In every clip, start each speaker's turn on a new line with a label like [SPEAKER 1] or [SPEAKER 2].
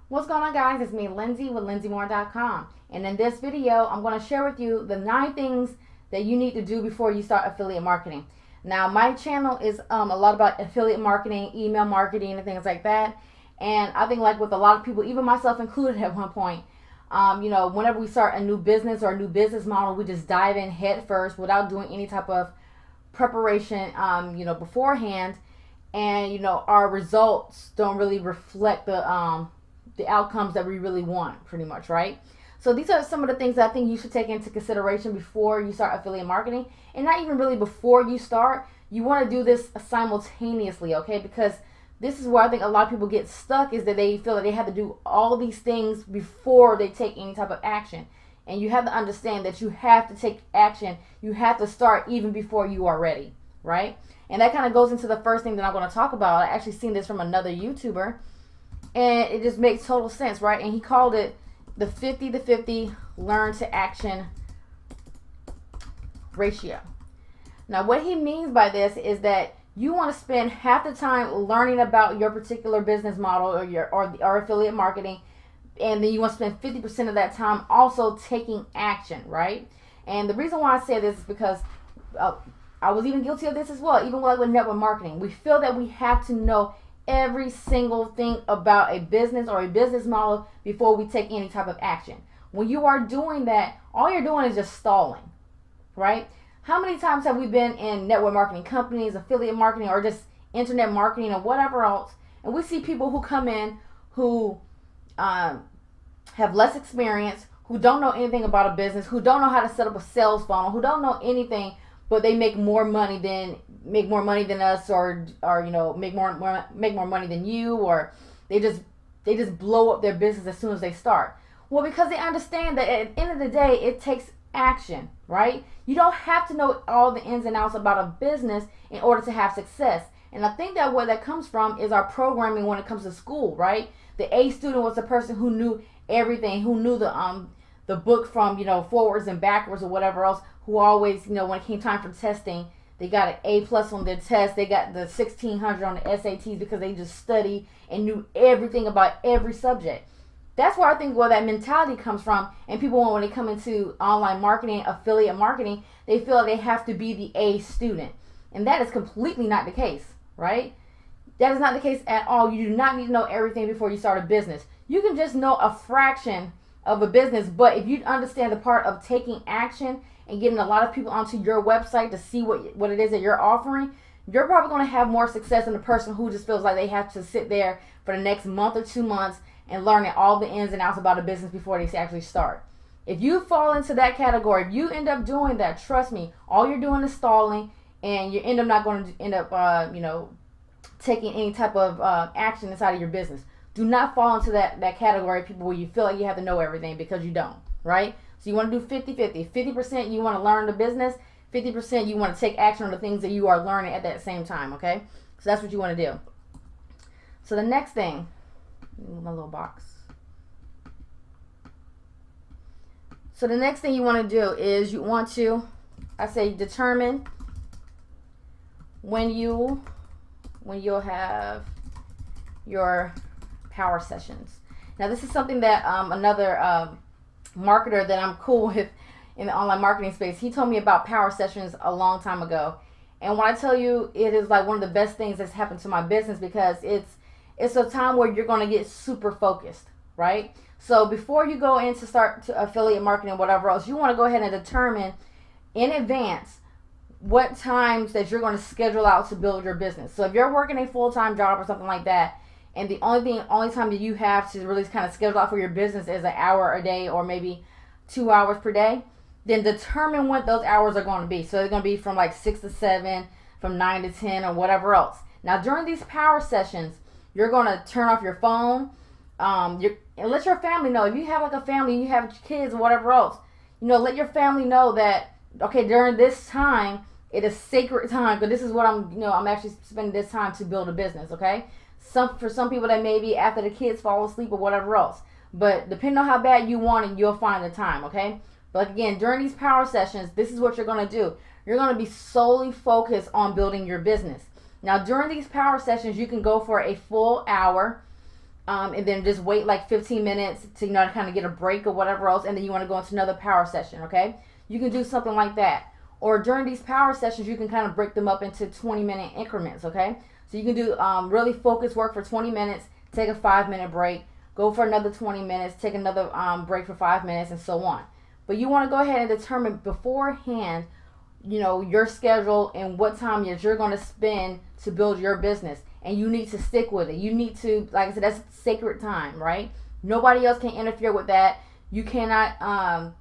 [SPEAKER 1] What's going on, guys? It's me, Linsay, with LindsayMoore.com. And in this video, I'm going to share with you the 9 things that you need to do before you start affiliate marketing. Now, my channel is a lot about affiliate marketing, email marketing, and things like that. And I think, like with a lot of people, even myself included at one point, whenever we start a new business or a new business model, we just dive in head first without doing any type of preparation, beforehand. And, our results don't really reflect the outcomes that we really want, pretty much, right? So these are some of the things that I think you should take into consideration before you start affiliate marketing, and not even really before you start. You want to do this simultaneously, okay? Because this is where I think a lot of people get stuck, is that they feel that they have to do all these things before they take any type of action. And you have to understand that you have to take action. You have to start even before you are ready, right? And that kind of goes into the first thing that I'm going to talk about. I actually seen this from another YouTuber, and it just makes total sense, right? And he called it the 50-50 learn to action ratio. Now, what he means by this is that you want to spend half the time learning about your particular business model or affiliate marketing, and then you want to spend 50% of that time also taking action, right? And the reason why I say this is because I was even guilty of this as well, even like with network marketing. We feel that we have to know every single thing about a business or a business model before we take any type of action. When you are doing that, all you're doing is just stalling, right? How many times have we been in network marketing companies, affiliate marketing, or just internet marketing or whatever else, and we see people who come in who have less experience, who don't know anything about a business, who don't know how to set up a sales funnel, who don't know anything, but they make more money than us, or make more money than you, or they just blow up their business as soon as they start. Well, because they understand that at the end of the day, it takes action, right? You don't have to know all the ins and outs about a business in order to have success. And I think that where that comes from is our programming when it comes to school, right? The A student was the person who knew everything, who knew the book from forwards and backwards or whatever else, who always, when it came time for testing, they got an A+ on their test. They got the 1600 on the SATs because they just studied and knew everything about every subject. That's where I think where that mentality comes from. And people, when they come into online marketing, affiliate marketing, they feel they have to be the A student. And that is completely not the case, right? That is not the case at all. You do not need to know everything before you start a business. You can just know a fraction of a business, but if you understand the part of taking action and getting a lot of people onto your website to see what it is that you're offering, you're probably going to have more success than the person who just feels like they have to sit there for the next month or 2 months and learning all the ins and outs about a business before they actually start. If you fall into that category, if you end up doing that, trust me, all you're doing is stalling, and you end up not going to end up, taking any type of action inside of your business. Do not fall into that category of people where you feel like you have to know everything, because you don't, right? So you want to do 50-50. 50% you want to learn the business, 50% you want to take action on the things that you are learning at that same time, okay? So that's what you want to do. So the next thing, my little box. So the next thing you want to do is you want to, determine when you'll have your power sessions. Now, this is something that another marketer that I'm cool with in the online marketing space, he told me about power sessions a long time ago. And when I tell you, it is like one of the best things that's happened to my business, because it's a time where you're going to get super focused, right? So before you go in to start to affiliate marketing or whatever else, you want to go ahead and determine in advance what times that you're going to schedule out to build your business. So if you're working a full-time job or something like that, and the only time that you have to really kind of schedule out for your business is an hour a day, or maybe 2 hours per day, then determine what those hours are going to be. So they're going to be from like 6 to 7, from 9 to 10, or whatever else. Now, during these power sessions, you're going to turn off your phone, and let your family know. If you have like a family, you have kids or whatever else, let your family know that, okay, during this time, it is sacred time, but this is what I'm actually spending this time to build a business, okay? For some people, that may be after the kids fall asleep or whatever else. But depending on how bad you want it, you'll find the time, okay? But again, during these power sessions, this is what you're going to do. You're going to be solely focused on building your business. Now, during these power sessions, you can go for a full hour. and then just wait like 15 minutes to, kind of get a break or whatever else, and then you want to go into another power session, okay? You can do something like that. Or during these power sessions, you can kind of break them up into 20-minute increments, okay? So you can do really focused work for 20 minutes, take a 5-minute break, go for another 20 minutes, take another break for 5 minutes, and so on. But you want to go ahead and determine beforehand, your schedule and what time you're going to spend to build your business. And you need to stick with it. You need to, like I said, that's sacred time, right? Nobody else can interfere with that. You cannot,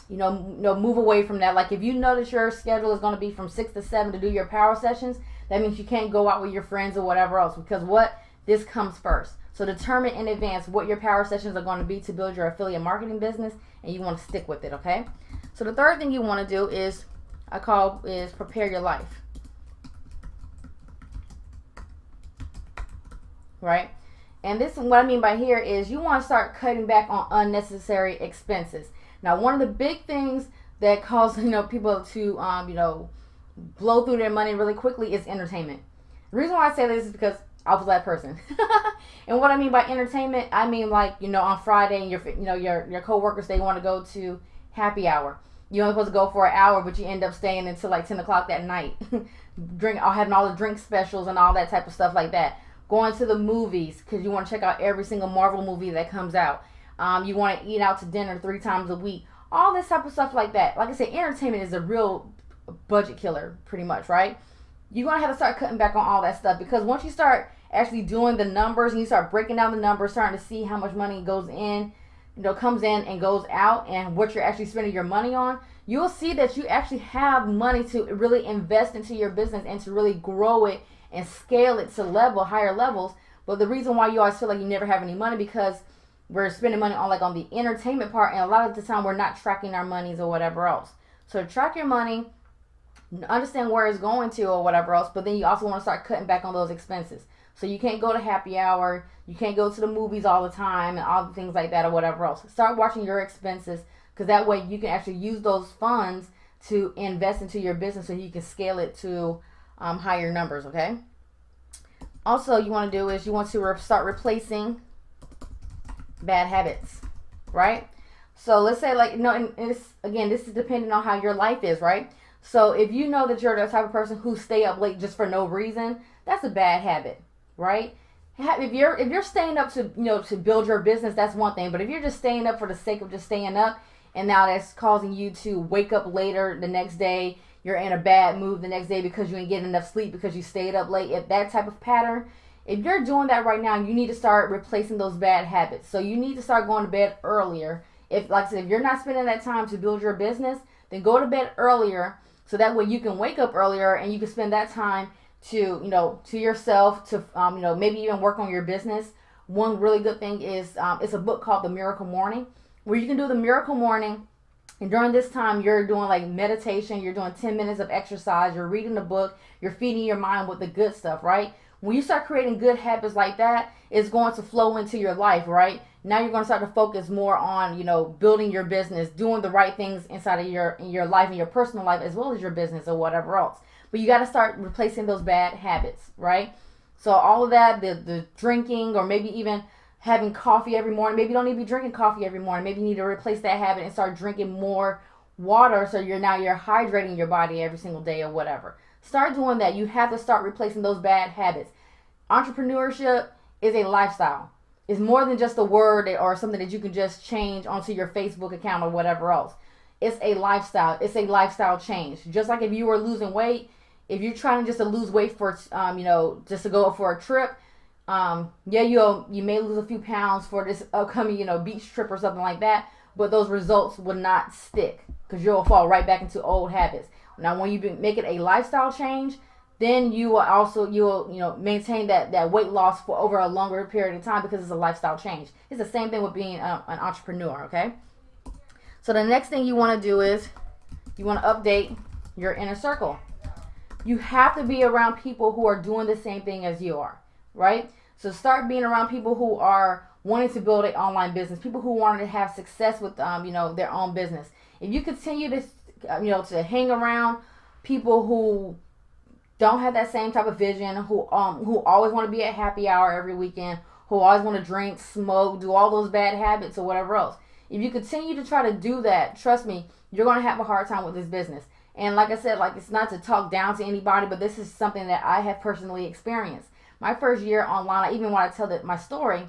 [SPEAKER 1] move away from that. Like if you notice your schedule is going to be from 6 to 7 to do your power sessions, that means you can't go out with your friends or whatever else, because this comes first. So determine in advance what your power sessions are going to be to build your affiliate marketing business, and you want to stick with it, okay? So the third thing you want to do is prepare your life. Right? And this, what I mean by here is you want to start cutting back on unnecessary expenses. Now, one of the big things that cause people to blow through their money really quickly is entertainment. The reason why I say this is because I was that person. And what I mean by entertainment, I mean like on Friday, and your coworkers, they want to go to happy hour. You're only supposed to go for an hour, but you end up staying until like 10 o'clock that night, having all the drink specials and all that type of stuff like that. Going to the movies because you want to check out every single Marvel movie that comes out. You want to eat out to dinner 3 times a week. All this type of stuff like that. Like I said, entertainment is a real budget killer, pretty much, right? You're going to have to start cutting back on all that stuff, because once you start actually doing the numbers and you start breaking down the numbers, starting to see how much money goes in, comes in and goes out, and what you're actually spending your money on, you'll see that you actually have money to really invest into your business and to really grow it and scale it to higher levels. But the reason why you always feel like you never have any money, because we're spending money on the entertainment part, and a lot of the time we're not tracking our monies or whatever else. So track your money, understand where it's going to or whatever else, but then you also want to start cutting back on those expenses. So you can't go to happy hour, you can't go to the movies all the time and all the things like that or whatever else. Start watching your expenses, because that way you can actually use those funds to invest into your business so you can scale it to higher numbers, okay? Also, you want to do is you want to start replacing bad habits, right? So let's say and this is depending on how your life is, right? So if you know that you're the type of person who stay up late just for no reason, that's a bad habit, right? If you're staying up to to build your business, that's one thing. But if you're just staying up for the sake of just staying up, and now that's causing you to wake up later the next day, you're in a bad mood the next day because you ain't getting enough sleep because you stayed up late. If that type of pattern, if you're doing that right now, you need to start replacing those bad habits. So you need to start going to bed earlier. If, like I said, if you're not spending that time to build your business, then go to bed earlier, so that way you can wake up earlier and you can spend that time to to yourself, to maybe even work on your business. One really good thing is it's a book called The Miracle Morning, where you can do the Miracle Morning, and during this time you're doing like meditation, you're doing 10 minutes of exercise, you're reading the book, you're feeding your mind with the good stuff, right? When you start creating good habits like that, it's going to flow into your life, right? Now you're going to start to focus more on, building your business, doing the right things inside of your life and your personal life, as well as your business or whatever else. But you got to start replacing those bad habits, right? So all of that, the drinking, or maybe even having coffee every morning. Maybe you don't need to be drinking coffee every morning. Maybe you need to replace that habit and start drinking more water, so you're hydrating your body every single day or whatever. Start doing that. You have to start replacing those bad habits. Entrepreneurship is a lifestyle. It's more than just a word or something that you can just change onto your Facebook account or whatever else. It's a lifestyle. It's a lifestyle change. Just like if you were losing weight, if you're trying just to lose weight for, just to go for a trip, you may lose a few pounds for this upcoming, beach trip or something like that, but those results will not stick, because you'll fall right back into old habits. Now, when you make it a lifestyle change, then you will maintain that weight loss for over a longer period of time, because it's a lifestyle change. It's the same thing with being an entrepreneur, okay? So the next thing you want to do is you want to update your inner circle. You have to be around people who are doing the same thing as you are, right? So start being around people who are wanting to build an online business, people who want to have success with their own business. If you continue to to hang around people who don't have that same type of vision, who always want to be at happy hour every weekend, who always want to drink, smoke, do all those bad habits or whatever else. If you continue to try to do that, trust me, you're going to have a hard time with this business. And like I said, like, it's not to talk down to anybody, but this is something that I have personally experienced. My first year online, even when I tell my story,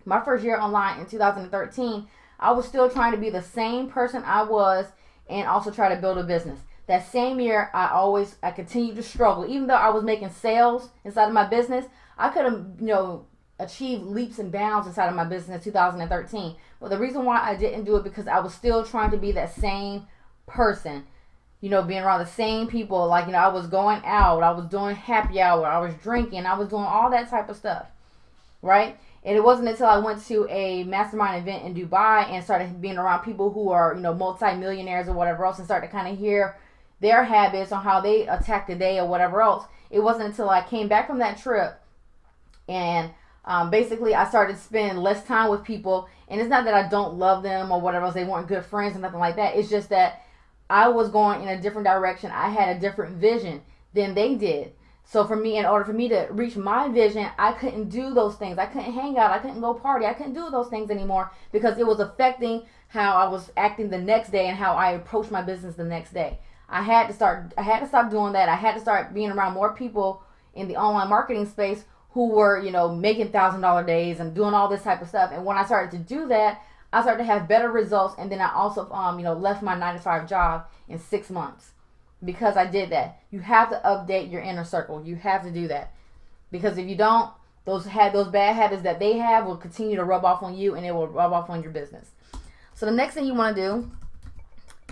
[SPEAKER 1] my first year online in 2013, I was still trying to be the same person I was and also try to build a business. That same year, I continued to struggle. Even though I was making sales inside of my business, I could have, achieved leaps and bounds inside of my business in 2013. Well, the reason why I didn't do it because I was still trying to be that same person, being around the same people. Like, I was going out, I was doing happy hour, I was drinking, I was doing all that type of stuff, right? And it wasn't until I went to a mastermind event in Dubai and started being around people who are, multi-millionaires or whatever else, and started to kind of hear their habits on how they attack the day or whatever else. It wasn't until I came back from that trip and basically I started spending less time with people. And it's not that I don't love them or whatever else, they weren't good friends or nothing like that. It's just that I was going in a different direction. I had a different vision than they did. So for me, in order for me to reach my vision, I couldn't do those things. I couldn't hang out. I couldn't go party. I couldn't do those things anymore because it was affecting how I was acting the next day and how I approached my business the next day. I had to stop doing that. I had to start being around more people in the online marketing space who were, making $1,000 days and doing all this type of stuff. And when I started to do that, I started to have better results. And then I also, left my 9-to-5 job in 6 months because I did that. You have to update your inner circle. You have to do that because if you don't, those bad habits that they have will continue to rub off on you, and it will rub off on your business. So the next thing you want to do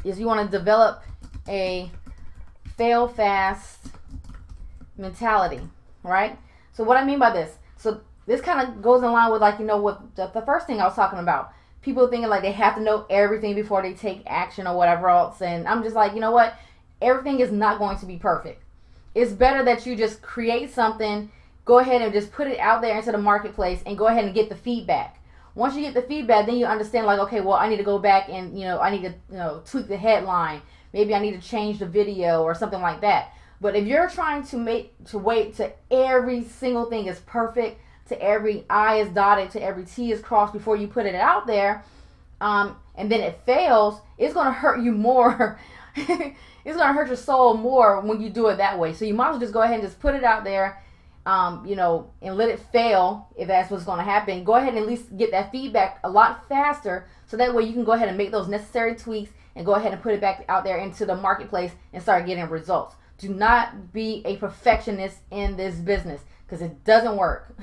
[SPEAKER 1] is you want to develop a fail fast mentality, right? So what I mean by this, so this kind of goes in line with what the first thing I was talking about. People thinking like they have to know everything before they take action or whatever else. And I'm just like, you know what? Everything is not going to be perfect. It's better that you just create something, go ahead and just put it out there into the marketplace and go ahead and get the feedback. Once you get the feedback, then you understand like, okay, well, I need to go back and, I need to, tweak the headline. Maybe I need to change the video or something like that. But if you're trying to wait to every single thing is perfect, to every I is dotted, to every T is crossed before you put it out there, and then it fails, it's going to hurt you more. It's going to hurt your soul more when you do it that way. So you might as well just go ahead and just put it out there, and let it fail if that's what's going to happen. Go ahead and at least get that feedback a lot faster so that way you can go ahead and make those necessary tweaks and go ahead and put it back out there into the marketplace and start getting results. Do not be a perfectionist in this business because it doesn't work.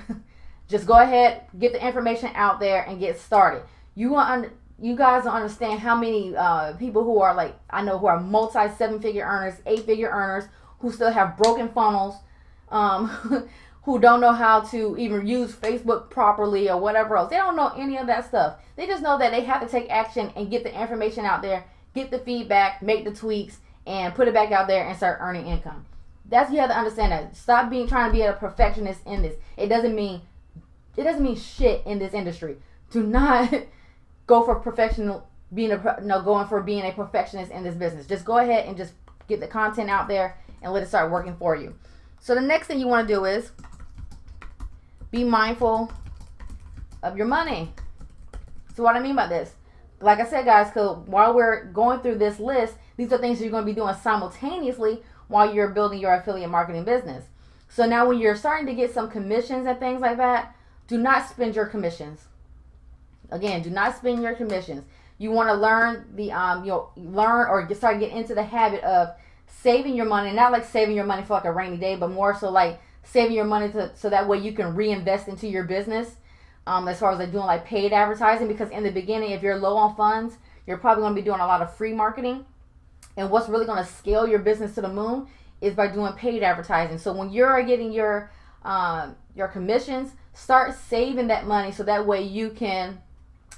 [SPEAKER 1] Just go ahead, get the information out there and get started. You guys don't understand how many people who are like, I know who are multi 7-figure earners, 8-figure earners, who still have broken funnels, who don't know how to even use Facebook properly or whatever else. They don't know any of that stuff. They just know that they have to take action and get the information out there, get the feedback, make the tweaks, and put it back out there and start earning income. You have to understand that. Stop trying to be a perfectionist in this. It doesn't mean shit in this industry. Do not go for going for being a perfectionist in this business. Just go ahead and just get the content out there and let it start working for you. So the next thing you want to do is be mindful of your money. So what I mean by this, like I said, guys, because while we're going through this list, these are things you're going to be doing simultaneously while you're building your affiliate marketing business. So now when you're starting to get some commissions and things like that, do not spend your commissions. Again, do not spend your commissions. You want to learn start getting into the habit of saving your money, not like saving your money for like a rainy day, but more so like saving your money so that way you can reinvest into your business. As far as like doing like paid advertising, because in the beginning, if you're low on funds, you're probably going to be doing a lot of free marketing. And what's really going to scale your business to the moon is by doing paid advertising. So when you're getting your commissions, start saving that money so that way you can,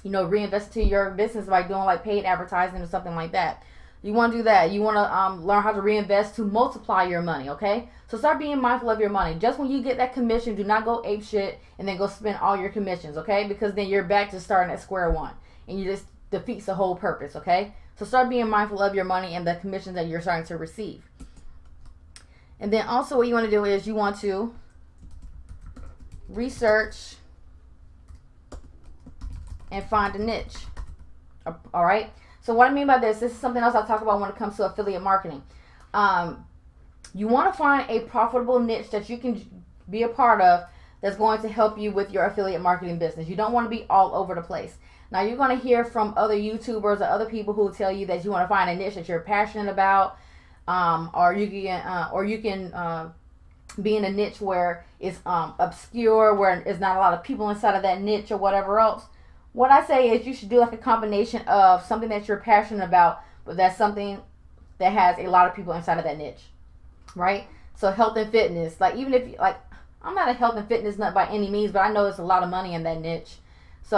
[SPEAKER 1] reinvest into your business by doing like paid advertising or something like that. You want to do that. You want to learn how to reinvest to multiply your money, okay? So start being mindful of your money. Just when you get that commission, do not go ape shit and then go spend all your commissions, okay? Because then you're back to starting at square one and you just defeats the whole purpose, okay? So start being mindful of your money and the commissions that you're starting to receive. And then also what you want to do is you want to research and find a niche. All right. So what I mean by this is something else I talk about when it comes to affiliate marketing. You want to find a profitable niche that you can be a part of that's going to help you with your affiliate marketing business. You don't want to be all over the place. Now, you're going to hear from other YouTubers or other people who tell you that you want to find a niche that you're passionate about, or you can be in a niche where it's obscure, where there's not a lot of people inside of that niche or whatever else. What I say is you should do like a combination of something that you're passionate about, but that's something that has a lot of people inside of that niche, right? So health and fitness, like even if like I'm not a health and fitness nut by any means, but I know there's a lot of money in that niche. So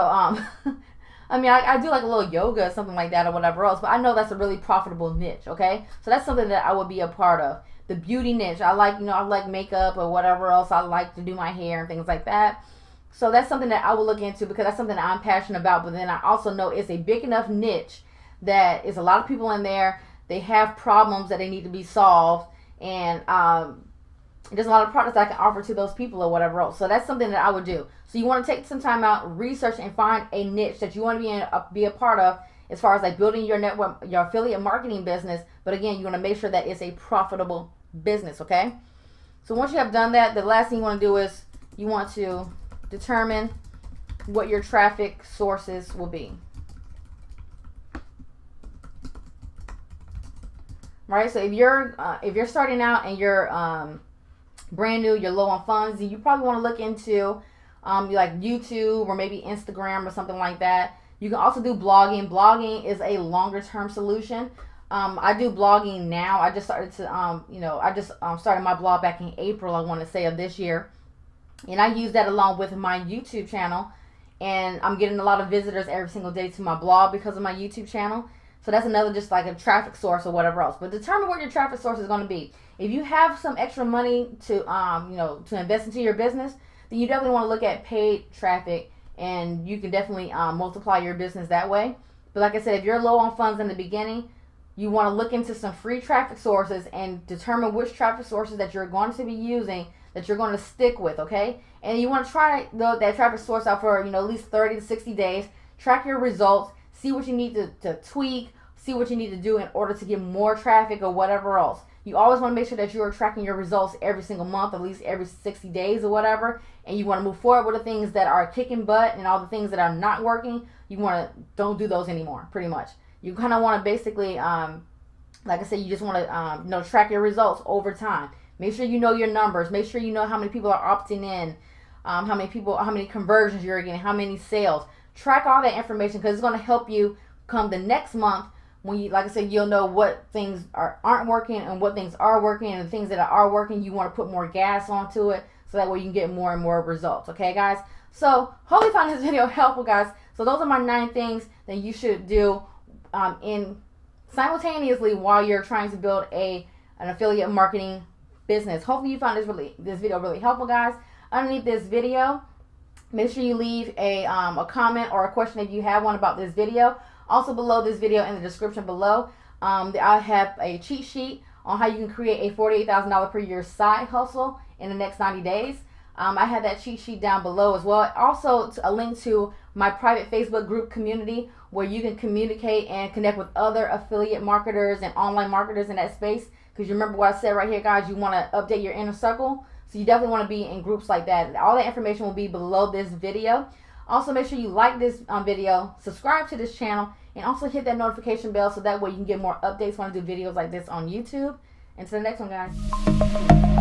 [SPEAKER 1] I mean, I do like a little yoga or something like that or whatever else, but I know that's a really profitable niche, okay? So that's something that I would be a part of. The beauty niche, I like makeup or whatever else. I like to do my hair and things like that. So that's something that I will look into because that's something that I'm passionate about. But then I also know it's a big enough niche that is a lot of people in there. They have problems that they need to be solved. And there's a lot of products that I can offer to those people or whatever else. So that's something that I would do. So you want to take some time out, research, and find a niche that you want to be a part of as far as like building your network, your affiliate marketing business. But again, you want to make sure that it's a profitable business, okay? So once you have done that, the last thing you want to do is you want to determine what your traffic sources will be. Right? So if you're starting out and you're brand new, you're low on funds, you probably want to look into like YouTube or maybe Instagram or something like that. You can also do blogging. Blogging is a longer term solution. I do blogging now. I just started to started my blog back in April, I want to say, of this year. And I use that along with my YouTube channel. And I'm getting a lot of visitors every single day to my blog because of my YouTube channel. So that's another just like a traffic source or whatever else. But determine what your traffic source is going to be. If you have some extra money to to invest into your business, then you definitely want to look at paid traffic, and you can definitely multiply your business that way. But like I said, if you're low on funds in the beginning, you want to look into some free traffic sources and determine which traffic sources that you're going to be using, that you're going to stick with, okay? And you want to try that traffic source out for at least 30 to 60 days. Track your results. See what you need to tweak. See what you need to do in order to get more traffic or whatever else. You always want to make sure that you are tracking your results every single month, at least every 60 days or whatever. And you want to move forward with the things that are kicking butt, and all the things that are not working, you want to don't do those anymore, pretty much. You kind of want to basically, like I said, you just want to track your results over time. Make sure you know your numbers. Make sure you know how many people are opting in, how many conversions you're getting, how many sales. Track all that information because it's going to help you come the next month when you, like I said, you'll know what things aren't working and what things are working, and the things that are working, you want to put more gas onto it so that way you can get more and more results. Okay, guys? So hopefully you found this video helpful, guys. So those are my 9 things that you should do in simultaneously while you're trying to build an affiliate marketing business. Hopefully you found this video really helpful, guys. Underneath this video, make sure you leave a comment or a question if you have one about this video. Also below this video, in the description below, I have a cheat sheet on how you can create a $48,000 per year side hustle in the next 90 days. I have that cheat sheet down below as well. Also a link to my private Facebook group community where you can communicate and connect with other affiliate marketers and online marketers in that space. Because you remember what I said right here, guys, you want to update your inner circle. So you definitely want to be in groups like that. All that information will be below this video. Also, make sure you like this video, subscribe to this channel, and also hit that notification bell so that way you can get more updates when I do videos like this on YouTube. Until the next one, guys.